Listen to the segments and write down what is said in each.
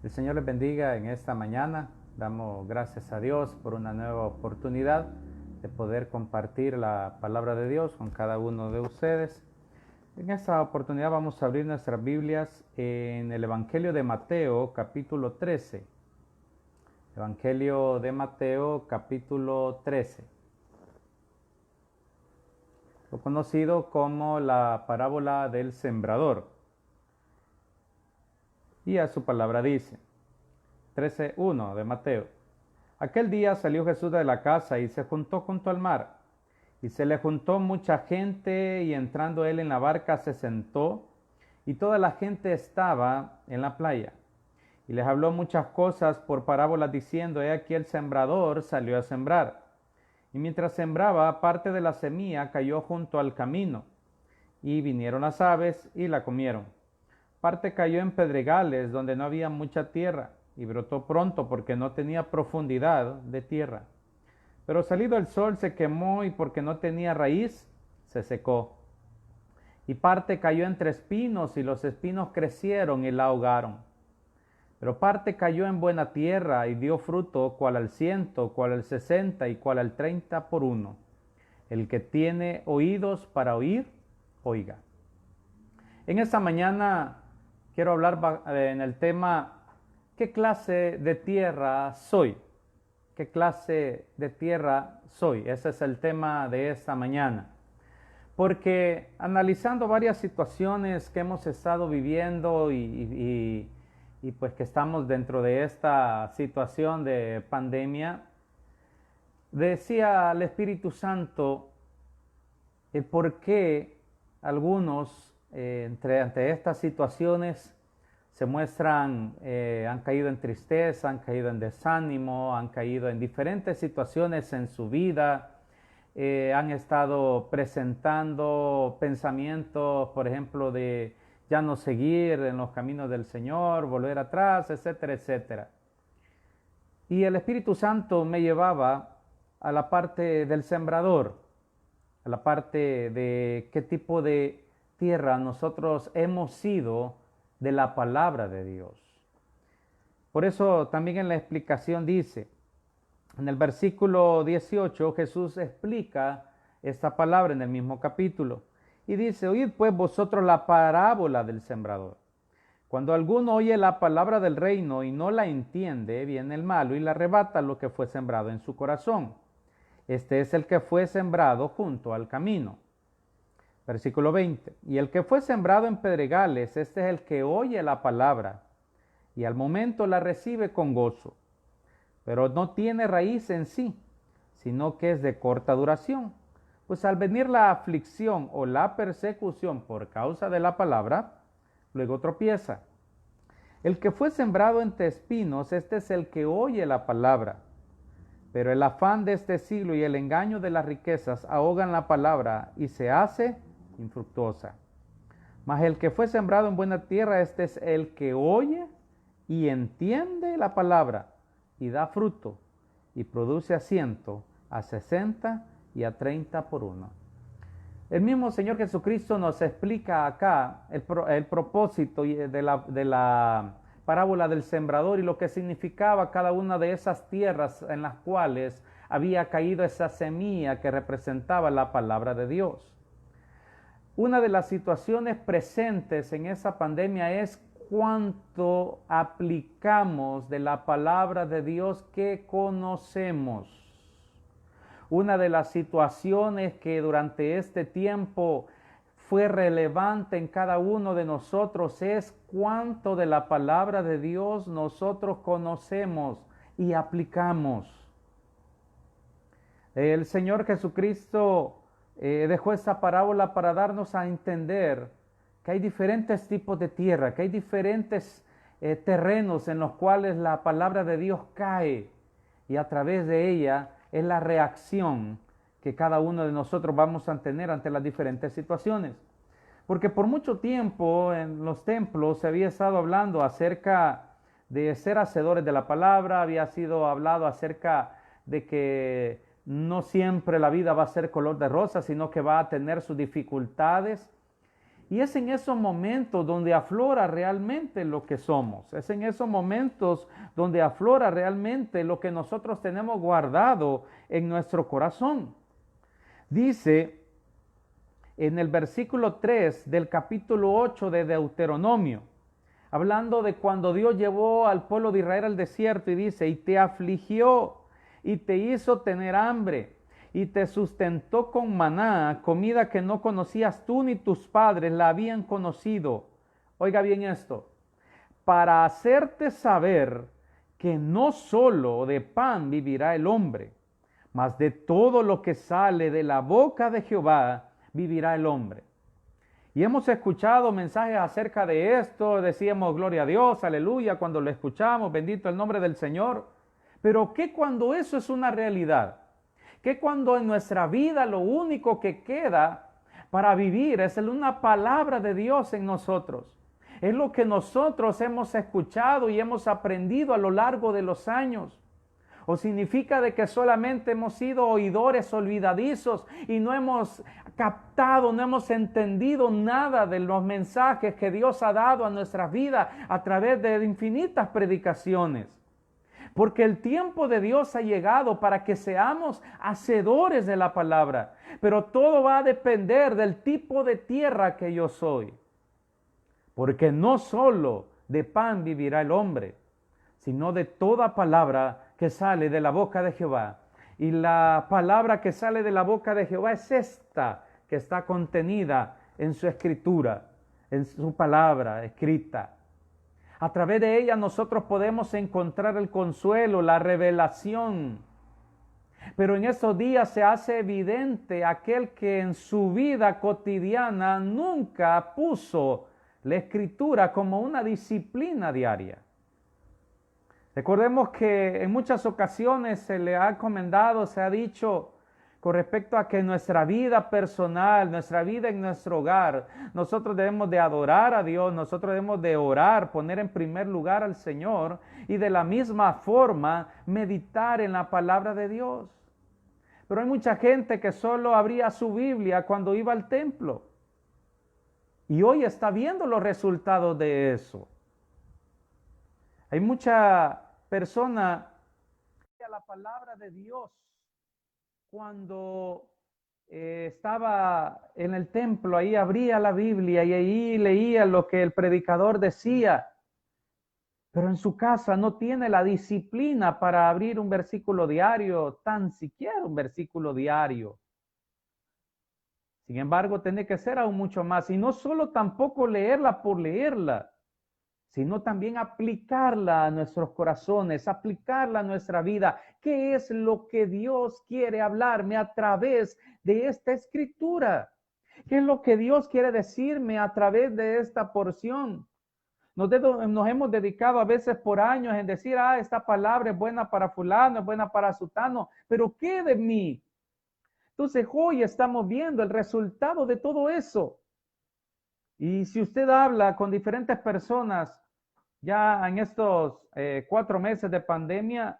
El Señor les bendiga en esta mañana. Damos gracias a Dios por una nueva oportunidad de poder compartir la palabra de Dios con cada uno de ustedes. En esta oportunidad vamos a abrir nuestras Biblias en el Evangelio de Mateo, capítulo 13. Evangelio de Mateo, capítulo 13. Lo conocido como la parábola del sembrador. Y a su palabra dice, 13:1 de Mateo. Aquel día salió Jesús de la casa y se juntó junto al mar. Y se le juntó mucha gente, y entrando él en la barca se sentó, y toda la gente estaba en la playa. Y les habló muchas cosas por parábolas, diciendo: He aquí el sembrador salió a sembrar. Y mientras sembraba, parte de la semilla cayó junto al camino, y vinieron las aves y la comieron. Parte cayó en pedregales, donde no había mucha tierra, y brotó pronto, porque no tenía profundidad de tierra. Pero salido el sol se quemó, y porque no tenía raíz, se secó. Y parte cayó entre espinos, y los espinos crecieron y la ahogaron. Pero parte cayó en buena tierra, y dio fruto, cual al 100, cual al 60, y cual al 30 por uno. El que tiene oídos para oír, oiga. En esta mañana quiero hablar en el tema: ¿qué clase de tierra soy? ¿Qué clase de tierra soy? Ese es el tema de esta mañana. Porque analizando varias situaciones que hemos estado viviendo y pues que estamos dentro de esta situación de pandemia, decía el Espíritu Santo el por qué algunos ante estas situaciones se muestran, han caído en tristeza, han caído en desánimo, han caído en diferentes situaciones en su vida, han estado presentando pensamientos, por ejemplo, de ya no seguir en los caminos del Señor, volver atrás, etcétera, etcétera. Y el Espíritu Santo me llevaba a la parte del sembrador, a la parte de qué tipo de tierra nosotros hemos sido de la palabra de Dios. Por eso también en la explicación dice, en el versículo 18, Jesús explica esta palabra en el mismo capítulo. Y dice: Oíd pues vosotros la parábola del sembrador. Cuando alguno oye la palabra del reino y no la entiende, viene el malo y le arrebata lo que fue sembrado en su corazón. Este es el que fue sembrado junto al camino. Versículo 20. Y el que fue sembrado en pedregales, este es el que oye la palabra y al momento la recibe con gozo, pero no tiene raíz en sí, sino que es de corta duración. Pues al venir la aflicción o la persecución por causa de la palabra, luego tropieza. El que fue sembrado entre espinos, este es el que oye la palabra, pero el afán de este siglo y el engaño de las riquezas ahogan la palabra y se hace infructuosa. Mas el que fue sembrado en buena tierra, este es el que oye y entiende la palabra y da fruto y produce a 100, a 60 y a 30 por uno. El mismo Señor Jesucristo nos explica acá el propósito de la parábola del sembrador y lo que significaba cada una de esas tierras en las cuales había caído esa semilla que representaba la palabra de Dios. Una de las situaciones presentes en esa pandemia es cuánto aplicamos de la palabra de Dios que conocemos. Una de las situaciones que durante este tiempo fue relevante en cada uno de nosotros es cuánto de la palabra de Dios nosotros conocemos y aplicamos. El Señor Jesucristo dejó esta parábola para darnos a entender que hay diferentes tipos de tierra, que hay diferentes terrenos en los cuales la palabra de Dios cae, y a través de ella es la reacción que cada uno de nosotros vamos a tener ante las diferentes situaciones. Porque por mucho tiempo en los templos se había estado hablando acerca de ser hacedores de la palabra, había sido hablado acerca de que no siempre la vida va a ser color de rosa, sino que va a tener sus dificultades. Y es en esos momentos donde aflora realmente lo que somos. Es en esos momentos donde aflora realmente lo que nosotros tenemos guardado en nuestro corazón. Dice en el versículo 3 del capítulo 8 de Deuteronomio, hablando de cuando Dios llevó al pueblo de Israel al desierto, y dice, y te afligió y te hizo tener hambre y te sustentó con maná, comida que no conocías tú ni tus padres la habían conocido. Oiga bien esto, para hacerte saber que no solo de pan vivirá el hombre, mas de todo lo que sale de la boca de Jehová vivirá el hombre. Y hemos escuchado mensajes acerca de esto, decíamos gloria a Dios, aleluya, cuando lo escuchamos, bendito el nombre del Señor. Pero ¿qué cuando eso es una realidad? ¿Qué cuando en nuestra vida lo único que queda para vivir es una palabra de Dios en nosotros? Es lo que nosotros hemos escuchado y hemos aprendido a lo largo de los años. ¿O significa de que solamente hemos sido oidores olvidadizos y no hemos captado, no hemos entendido nada de los mensajes que Dios ha dado a nuestra vida a través de infinitas predicaciones? Porque el tiempo de Dios ha llegado para que seamos hacedores de la palabra, pero todo va a depender del tipo de tierra que yo soy. Porque no solo de pan vivirá el hombre, sino de toda palabra que sale de la boca de Jehová. Y la palabra que sale de la boca de Jehová es esta que está contenida en su escritura, en su palabra escrita. A través de ella nosotros podemos encontrar el consuelo, la revelación. Pero en estos días se hace evidente aquel que en su vida cotidiana nunca puso la escritura como una disciplina diaria. Recordemos que en muchas ocasiones se le ha encomendado, se ha dicho con respecto a que nuestra vida personal, nuestra vida en nuestro hogar, nosotros debemos de adorar a Dios, nosotros debemos de orar, poner en primer lugar al Señor y de la misma forma meditar en la palabra de Dios. Pero hay mucha gente que solo abría su Biblia cuando iba al templo y hoy está viendo los resultados de eso. Hay mucha persona que a la palabra de Dios cuando estaba en el templo, ahí abría la Biblia y ahí leía lo que el predicador decía, pero en su casa no tiene la disciplina para abrir un versículo diario, tan siquiera un versículo diario. Sin embargo, tiene que ser aún mucho más, y no solo tampoco leerla por leerla, sino también aplicarla a nuestros corazones, aplicarla a nuestra vida. ¿Qué es lo que Dios quiere hablarme a través de esta escritura? ¿Qué es lo que Dios quiere decirme a través de esta porción? Nos hemos dedicado a veces por años en decir, esta palabra es buena para fulano, es buena para sutano, pero ¿qué de mí? Entonces hoy estamos viendo el resultado de todo eso. Y si usted habla con diferentes personas, ya en estos 4 meses de pandemia,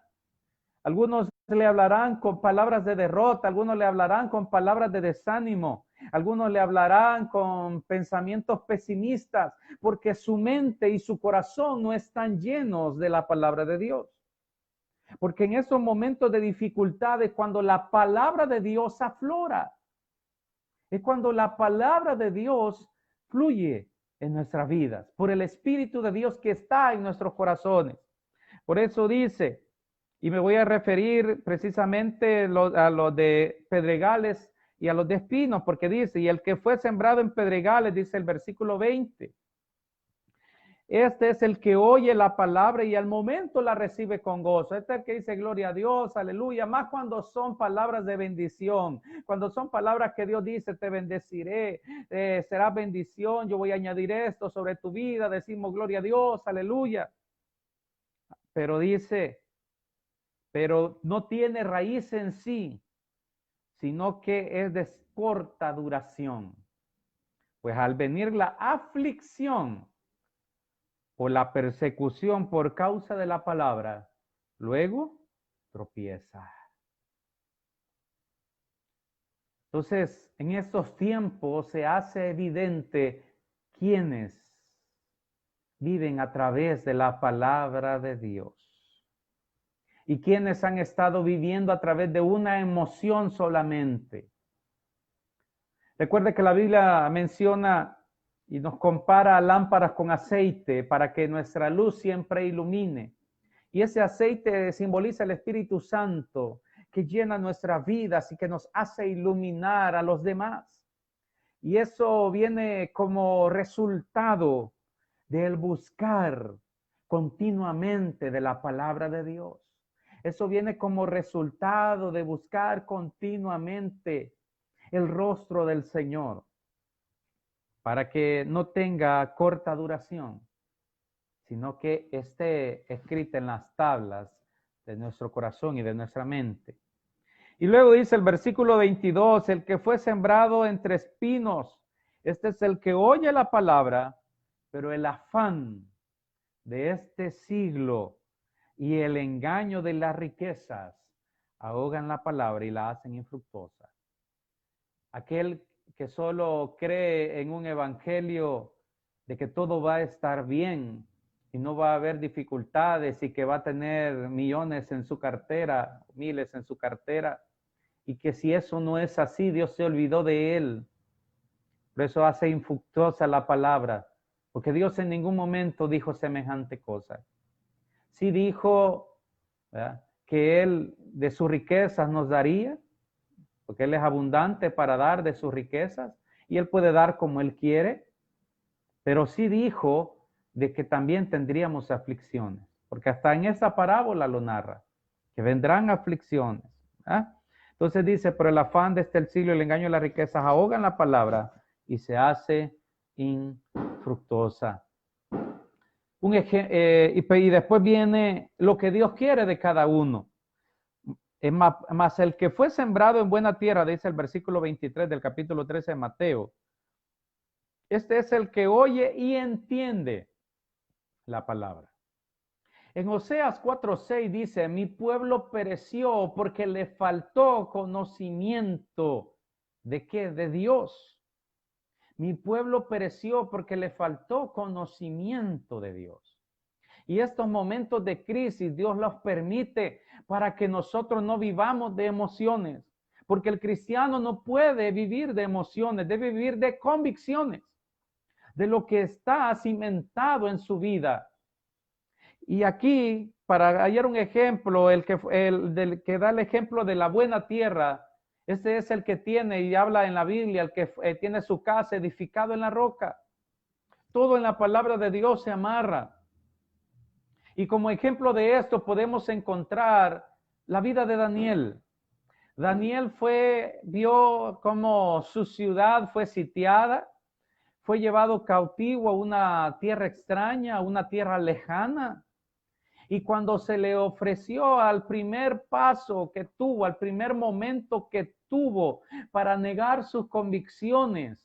algunos le hablarán con palabras de derrota, algunos le hablarán con palabras de desánimo, algunos le hablarán con pensamientos pesimistas, porque su mente y su corazón no están llenos de la palabra de Dios. Porque en esos momentos de dificultades, cuando la palabra de Dios aflora, es cuando la palabra de Dios fluye en nuestras vidas, por el Espíritu de Dios que está en nuestros corazones. Por eso dice, y me voy a referir precisamente a los de pedregales y a los de espinos, porque dice, y el que fue sembrado en pedregales, dice el versículo 20, este es el que oye la palabra y al momento la recibe con gozo. Este es el que dice gloria a Dios, aleluya, más cuando son palabras de bendición, cuando son palabras que Dios dice, te bendeciré, será bendición, yo voy a añadir esto sobre tu vida, decimos gloria a Dios, aleluya. Pero dice, pero no tiene raíz en sí, sino que es de corta duración. Pues al venir la aflicción o la persecución por causa de la palabra, luego tropieza. Entonces, en estos tiempos se hace evidente quienes viven a través de la palabra de Dios y quienes han estado viviendo a través de una emoción solamente. Recuerde que la Biblia menciona y nos compara lámparas con aceite para que nuestra luz siempre ilumine. Y ese aceite simboliza el Espíritu Santo que llena nuestras vidas y que nos hace iluminar a los demás. Y eso viene como resultado del buscar continuamente de la palabra de Dios. Eso viene como resultado de buscar continuamente el rostro del Señor para que no tenga corta duración, sino que esté escrita en las tablas de nuestro corazón y de nuestra mente. Y luego dice el versículo 22, el que fue sembrado entre espinos, este es el que oye la palabra, pero el afán de este siglo y el engaño de las riquezas ahogan la palabra y la hacen infructuosa. Aquel que solo cree en un evangelio de que todo va a estar bien y no va a haber dificultades y que va a tener millones en su cartera, miles en su cartera, y que si eso no es así, Dios se olvidó de él. Por eso hace infructuosa la palabra, porque Dios en ningún momento dijo semejante cosa. Sí dijo, ¿verdad?, que Él de sus riquezas nos daría, porque Él es abundante para dar de sus riquezas, y Él puede dar como Él quiere, pero sí dijo de que también tendríamos aflicciones, porque hasta en esa parábola lo narra, que vendrán aflicciones. ¿Ah? Entonces dice, pero el afán de este siglo y el engaño de las riquezas ahogan la palabra y se hace infructuosa. Y después viene lo que Dios quiere de cada uno. Más el que fue sembrado en buena tierra, dice el versículo 23 del capítulo 13 de Mateo, este es el que oye y entiende la palabra. En Oseas 4:6 dice, mi pueblo pereció porque le faltó conocimiento. ¿De qué? De Dios. Mi pueblo pereció porque le faltó conocimiento de Dios. Y estos momentos de crisis Dios los permite para que nosotros no vivamos de emociones. Porque el cristiano no puede vivir de emociones, debe vivir de convicciones, de lo que está cimentado en su vida. Y aquí, para hallar un ejemplo, el que da el ejemplo de la buena tierra, este es el que tiene, y habla en la Biblia, el que tiene su casa edificado en la roca. Todo en la palabra de Dios se amarra. Y como ejemplo de esto podemos encontrar la vida de Daniel. Daniel vio cómo su ciudad fue sitiada, fue llevado cautivo a una tierra extraña, a una tierra lejana. Y cuando se le ofreció al primer paso que tuvo, al primer momento que tuvo para negar sus convicciones,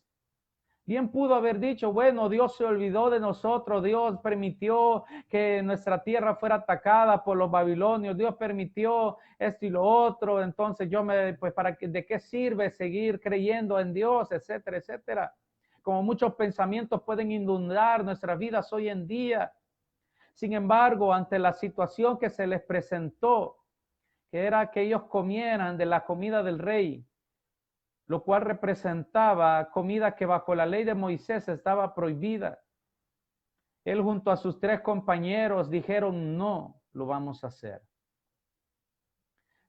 bien pudo haber dicho, bueno, Dios se olvidó de nosotros, Dios permitió que nuestra tierra fuera atacada por los babilonios, Dios permitió esto y lo otro, entonces pues ¿de qué sirve seguir creyendo en Dios, etcétera, etcétera? Como muchos pensamientos pueden inundar nuestras vidas hoy en día. Sin embargo, ante la situación que se les presentó, que era que ellos comieran de la comida del rey, lo cual representaba comida que bajo la ley de Moisés estaba prohibida, él junto a sus 3 compañeros dijeron, no lo vamos a hacer.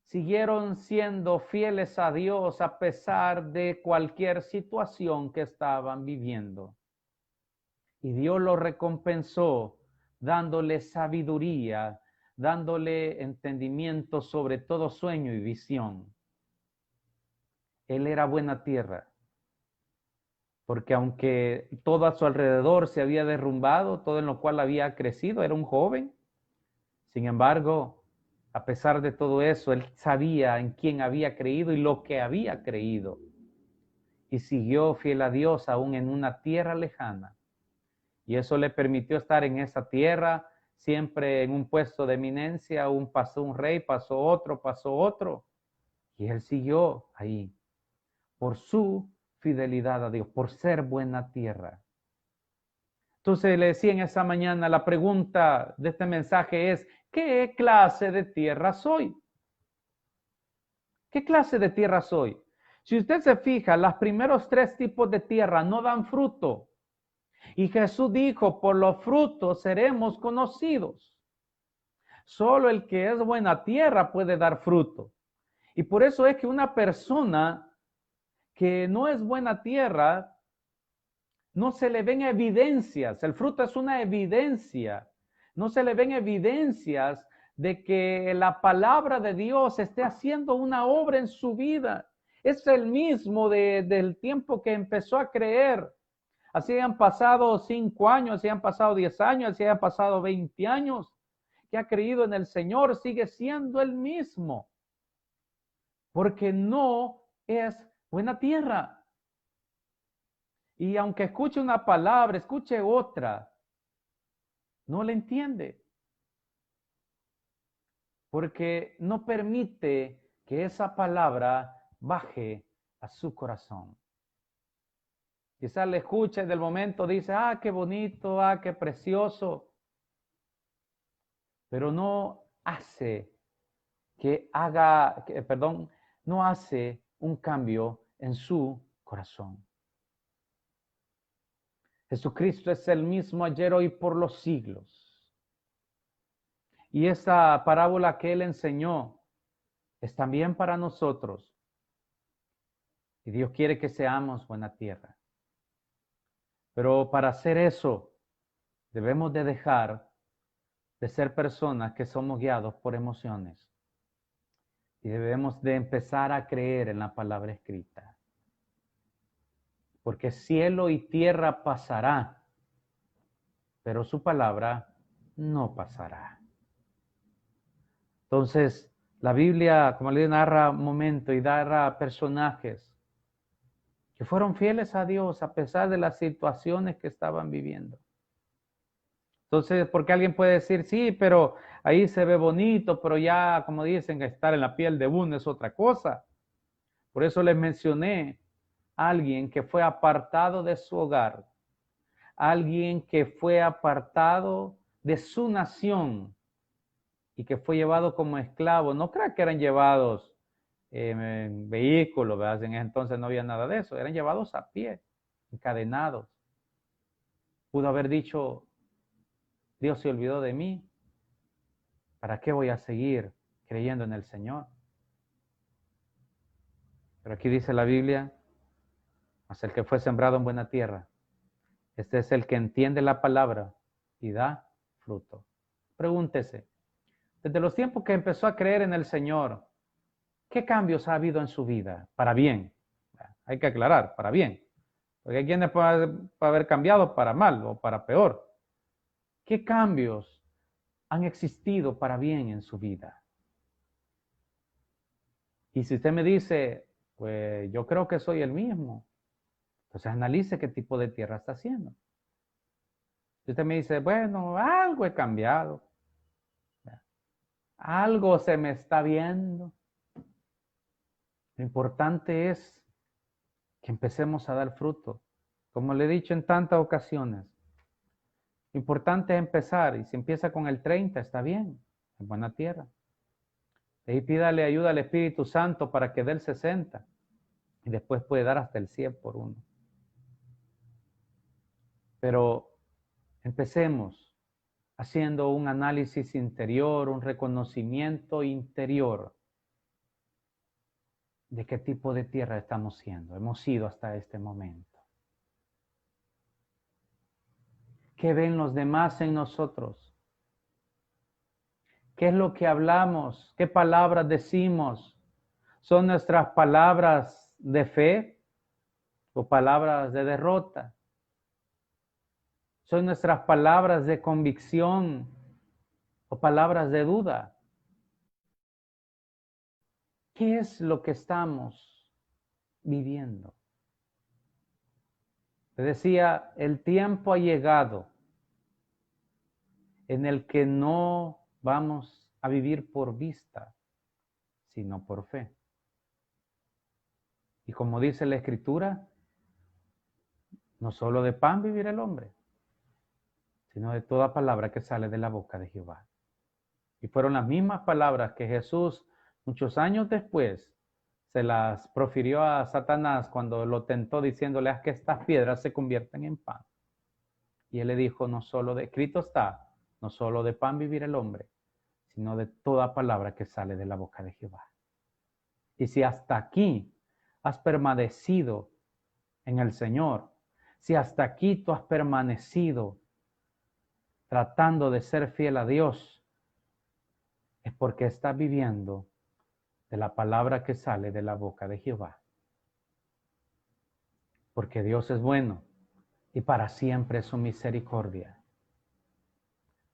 Siguieron siendo fieles a Dios a pesar de cualquier situación que estaban viviendo. Y Dios los recompensó dándole sabiduría, dándole entendimiento sobre todo sueño y visión. Él era buena tierra, porque aunque todo a su alrededor se había derrumbado, todo en lo cual había crecido, era un joven. Sin embargo, a pesar de todo eso, él sabía en quién había creído y lo que había creído. Y siguió fiel a Dios aún en una tierra lejana. Y eso le permitió estar en esa tierra, siempre en un puesto de eminencia. Pasó un rey, pasó otro. Y él siguió ahí por su fidelidad a Dios, por ser buena tierra. Entonces le decía en esa mañana, la pregunta de este mensaje es, ¿qué clase de tierra soy? ¿Qué clase de tierra soy? Si usted se fija, los primeros 3 tipos de tierra no dan fruto. Y Jesús dijo, por los frutos seremos conocidos. Solo el que es buena tierra puede dar fruto. Y por eso es que una persona que no es buena tierra, no se le ven evidencias. El fruto es una evidencia. No se le ven evidencias de que la palabra de Dios esté haciendo una obra en su vida. Es el mismo del tiempo que empezó a creer. Así han pasado 5 años, así han pasado 10 años, así han pasado 20 años, que ha creído en el Señor, sigue siendo el mismo. Porque no es buena tierra. Y aunque escuche una palabra, escuche otra, no la entiende. Porque no permite que esa palabra baje a su corazón. Quizás le escuche del momento, dice, ah, qué bonito, ah, qué precioso. Pero no hace no hace un cambio en su corazón. Jesucristo es el mismo ayer, hoy, por los siglos. Y esa parábola que él enseñó es también para nosotros. Y Dios quiere que seamos buena tierra. Pero para hacer eso, debemos de dejar de ser personas que somos guiados por emociones. Y debemos de empezar a creer en la palabra escrita. Porque cielo y tierra pasará, pero su palabra no pasará. Entonces, la Biblia, como le narra un momento y narra personajes que fueron fieles a Dios a pesar de las situaciones que estaban viviendo. Entonces, porque alguien puede decir, sí, pero ahí se ve bonito, pero ya, como dicen, estar en la piel de uno es otra cosa. Por eso les mencioné a alguien que fue apartado de su hogar, alguien que fue apartado de su nación y que fue llevado como esclavo. No crea que eran llevados en vehículos, ¿verdad? En ese entonces no había nada de eso, eran llevados a pie, encadenados. Pudo haber dicho, Dios se olvidó de mí, ¿para qué voy a seguir creyendo en el Señor? Pero aquí dice la Biblia, mas el que fue sembrado en buena tierra, este es el que entiende la palabra y da fruto. Pregúntese, desde los tiempos que empezó a creer en el Señor, ¿qué cambios ha habido en su vida? Para bien. Hay que aclarar, para bien. Porque hay quienes pueden haber cambiado para mal o para peor. ¿Qué cambios han existido para bien en su vida? Y si usted me dice, pues yo creo que soy el mismo, entonces analice qué tipo de tierra está haciendo. Si usted me dice, bueno, algo he cambiado, algo se me está viendo, lo importante es que empecemos a dar fruto. Como le he dicho en tantas ocasiones, lo importante es empezar, y si empieza con el 30, está bien, en buena tierra. Y pídale ayuda al Espíritu Santo para que dé el 60, y después puede dar hasta el 100 por uno. Pero empecemos haciendo un análisis interior, un reconocimiento interior de qué tipo de tierra estamos siendo, hemos sido hasta este momento. ¿Qué ven los demás en nosotros? ¿Qué es lo que hablamos? ¿Qué palabras decimos? ¿Son nuestras palabras de fe o palabras de derrota? ¿Son nuestras palabras de convicción o palabras de duda? ¿Qué es lo que estamos viviendo? Te decía, el tiempo ha llegado en el que no vamos a vivir por vista, sino por fe. Y como dice la Escritura, no solo de pan vivirá el hombre, sino de toda palabra que sale de la boca de Jehová. Y fueron las mismas palabras que Jesús, muchos años después, se las profirió a Satanás cuando lo tentó diciéndole: haz que estas piedras se conviertan en pan. Y él le dijo: no solo de escrito está, no solo de pan vivir el hombre, sino de toda palabra que sale de la boca de Jehová. Y si hasta aquí has permanecido en el Señor, si hasta aquí tú has permanecido tratando de ser fiel a Dios, es porque estás viviendo de la palabra que sale de la boca de Jehová. Porque Dios es bueno y para siempre es su misericordia.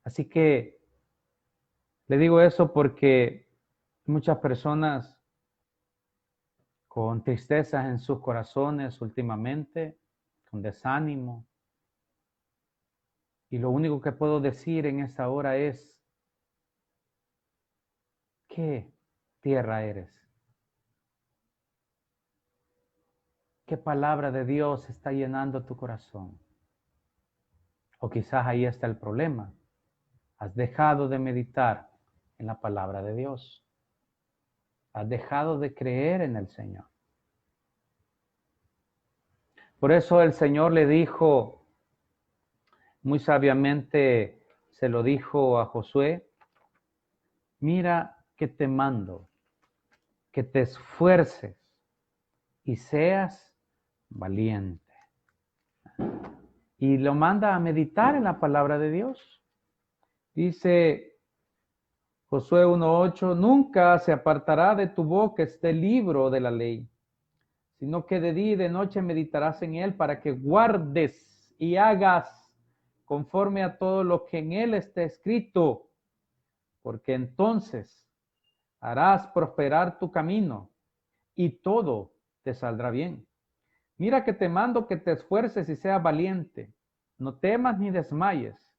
Así que le digo eso porque muchas personas con tristezas en sus corazones últimamente, con desánimo. Y lo único que puedo decir en esta hora es: ¿qué tierra eres? ¿Qué palabra de Dios está llenando tu corazón? O quizás ahí está el problema. Has dejado de meditar en la palabra de Dios. Has dejado de creer en el Señor. Por eso el Señor le dijo, muy sabiamente se lo dijo a Josué: mira que te mando, que te esfuerces y seas valiente. Y lo manda a meditar en la palabra de Dios. Dice Josué 1:8: nunca se apartará de tu boca este libro de la ley, sino que de día y de noche meditarás en él, para que guardes y hagas conforme a todo lo que en él está escrito, porque entonces harás prosperar tu camino y todo te saldrá bien. Mira que te mando que te esfuerces y seas valiente. No temas ni desmayes,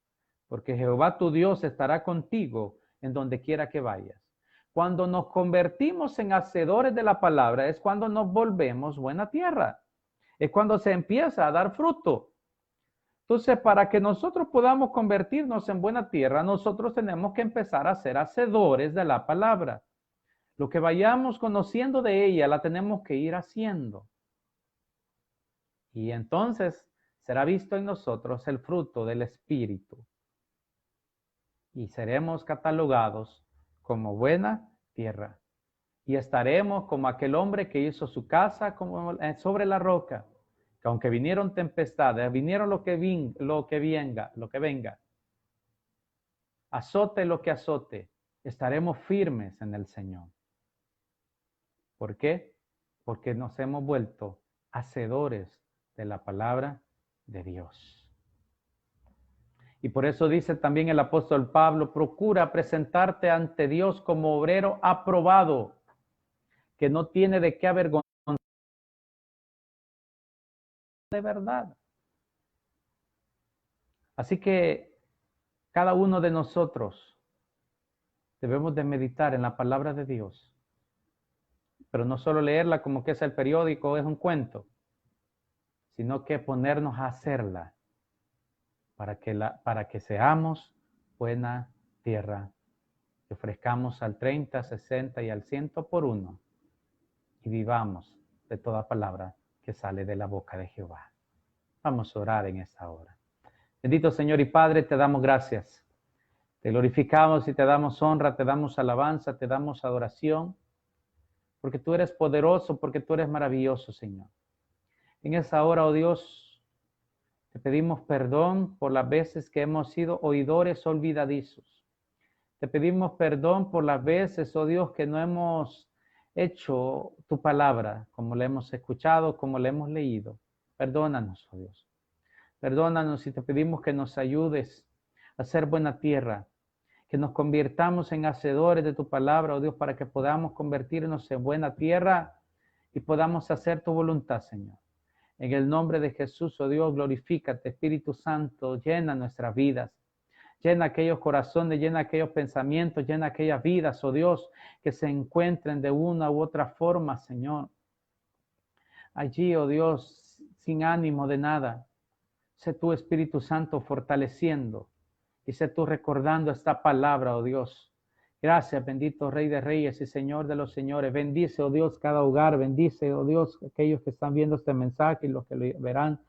porque Jehová tu Dios estará contigo en donde quiera que vayas. Cuando nos convertimos en hacedores de la palabra es cuando nos volvemos buena tierra. Es cuando se empieza a dar fruto. Entonces, para que nosotros podamos convertirnos en buena tierra, nosotros tenemos que empezar a ser hacedores de la palabra. Lo que vayamos conociendo de ella, la tenemos que ir haciendo. Y entonces será visto en nosotros el fruto del Espíritu. Y seremos catalogados como buena tierra. Y estaremos como aquel hombre que hizo su casa como sobre la roca. Que aunque vinieron tempestades, vinieron lo que venga, azote lo que azote, estaremos firmes en el Señor. ¿Por qué? Porque nos hemos vuelto hacedores de la palabra de Dios. Y por eso dice también el apóstol Pablo: procura presentarte ante Dios como obrero aprobado, que no tiene de qué avergonzarse, de verdad. Así que cada uno de nosotros debemos de meditar en la palabra de Dios, pero no solo leerla como que es el periódico o es un cuento, sino que ponernos a hacerla para que seamos buena tierra, que ofrezcamos al 30, 60 y al 100 por uno y vivamos de toda palabra que sale de la boca de Jehová. Vamos a orar en esta hora. Bendito Señor y Padre, te damos gracias. Te glorificamos y te damos honra, te damos alabanza, te damos adoración, porque tú eres poderoso, porque tú eres maravilloso, Señor. En esa hora, oh Dios, te pedimos perdón por las veces que hemos sido oidores olvidadizos. Te pedimos perdón por las veces, oh Dios, que no hemos hecho tu palabra, como la hemos escuchado, como la hemos leído. Perdónanos, oh Dios. Perdónanos y te pedimos que nos ayudes a ser buena tierra, que nos convirtamos en hacedores de tu palabra, oh Dios, para que podamos convertirnos en buena tierra y podamos hacer tu voluntad, Señor. En el nombre de Jesús, oh Dios, glorifícate, Espíritu Santo, llena nuestras vidas. Llena aquellos corazones, llena aquellos pensamientos, llena aquellas vidas, oh Dios, que se encuentren de una u otra forma, Señor. Allí, oh Dios, sin ánimo de nada, sé tu Espíritu Santo fortaleciendo, Y sé tú recordando esta palabra, oh Dios. Gracias, bendito Rey de Reyes y Señor de los Señores. Bendice, oh Dios, cada hogar. Bendice, oh Dios, aquellos que están viendo este mensaje y los que lo verán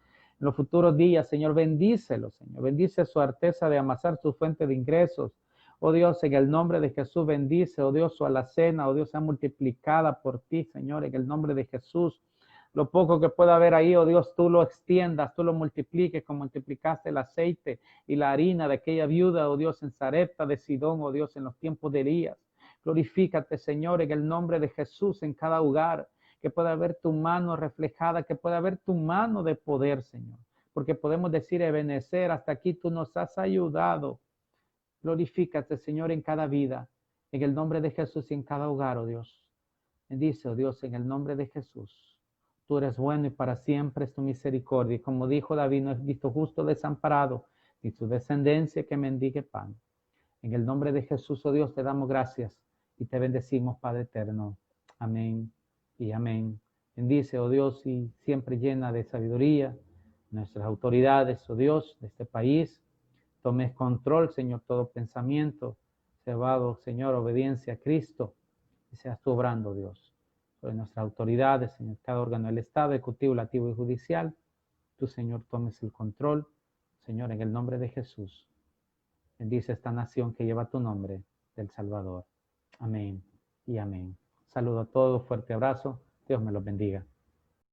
en los futuros días. Señor, bendícelo, Señor. Bendice su arteza de amasar su fuente de ingresos. Oh Dios, en el nombre de Jesús, bendice, oh Dios, su alacena, oh Dios, sea multiplicada por ti, Señor, en el nombre de Jesús. Lo poco que pueda haber ahí, oh Dios, tú lo extiendas, tú lo multipliques como multiplicaste el aceite y la harina de aquella viuda, oh Dios, en Sarepta de Sidón, oh Dios, en los tiempos de Elías. Glorifícate, Señor, en el nombre de Jesús, en cada hogar, que pueda haber tu mano reflejada, que pueda haber tu mano de poder, Señor. Porque podemos decir, Ebenezer, hasta aquí tú nos has ayudado. Glorifícate, Señor, en cada vida, en el nombre de Jesús y en cada hogar, oh Dios. Bendice, oh Dios, en el nombre de Jesús. Tú eres bueno y para siempre es tu misericordia. Y como dijo David, no es visto justo desamparado, ni su descendencia que mendigue pan. En el nombre de Jesús, oh Dios, te damos gracias y te bendecimos, Padre eterno. Amén y amén. Bendice, oh Dios, y siempre llena de sabiduría nuestras autoridades, oh Dios, de este país. Tomes control, Señor, todo pensamiento, llevado, Señor, obediencia a Cristo, y seas tú obrando, Dios, sobre nuestras autoridades, Señor, cada órgano del Estado, ejecutivo, legislativo y judicial. Tú, Señor, tomes el control, Señor, en el nombre de Jesús. Bendice esta nación que lleva tu nombre, del Salvador. Amén y amén. Saludo a todos, fuerte abrazo. Dios me los bendiga.